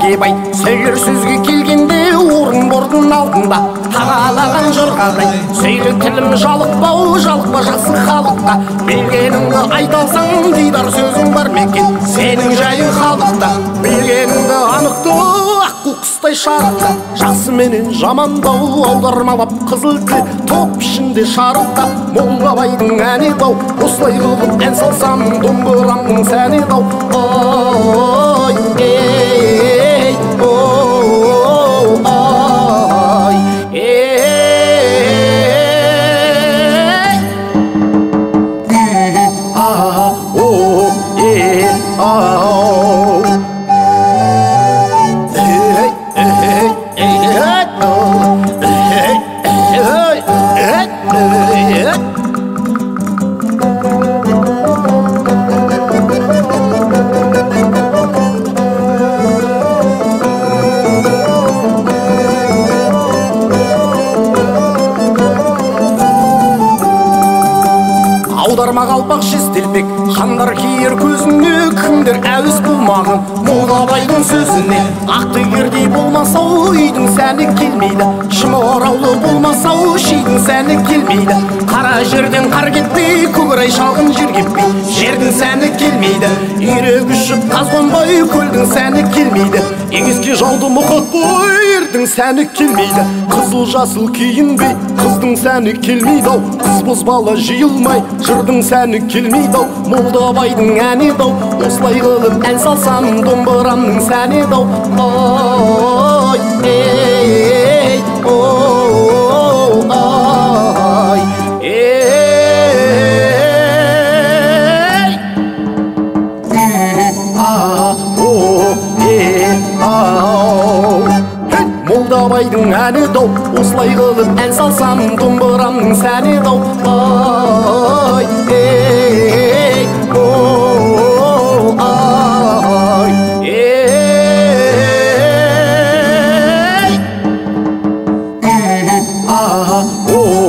елге бай, сөйлер сөзге келгенде орынбордың алдында тағалаған жорғадай. Сөйле тілім жалықпау, жалықпа жақсы халыққа, білгеніңді айта алсаң дидар сөзің бар мекен. Сенің жайың халықта, білгеніңді анықты аққу құстай шарықта. Жақсы менен жамандау аудармалап қызыл тіл топ ішінде шарықта. Молдабайдың әні дау, осылай қылып ән салсам домбырамның сәні дау. Ой, ей, ой, ой, ей, а, о, е, ау. Аударма қалпақ шестелбек, хандар киер көзіне, кімдер әуіз болмағын Молдабайдың сөзіне. Ақтегердей болмасау, үйдің сәні келмейді, шымыраулы болмасау, шейдің сәні келмейді. Қара жерден қар кетпей, көкірай шалғын жер кетпей, жердің сәні келмейді. Үйрек үшіп қаз қонбай, көлдің сәні келмейді. Егеске жауды мұқат бой, ердің сәні келмейді. Қызыл жасыл киінбей, қыздың сәні келмейді ау. Қыз бозбала жиылмай, жырдың сәні келмейді ау. Молдабайдың әні дау, осылай қылып ән салсам домбырамның сәні дау. Ой, ей, ой, ой, ей, а, о, е, ау. Молдабайдың әні дау, осылай қылып ән салсам домбырамның сәні дау. Ой, ей, ой, ей, а, о.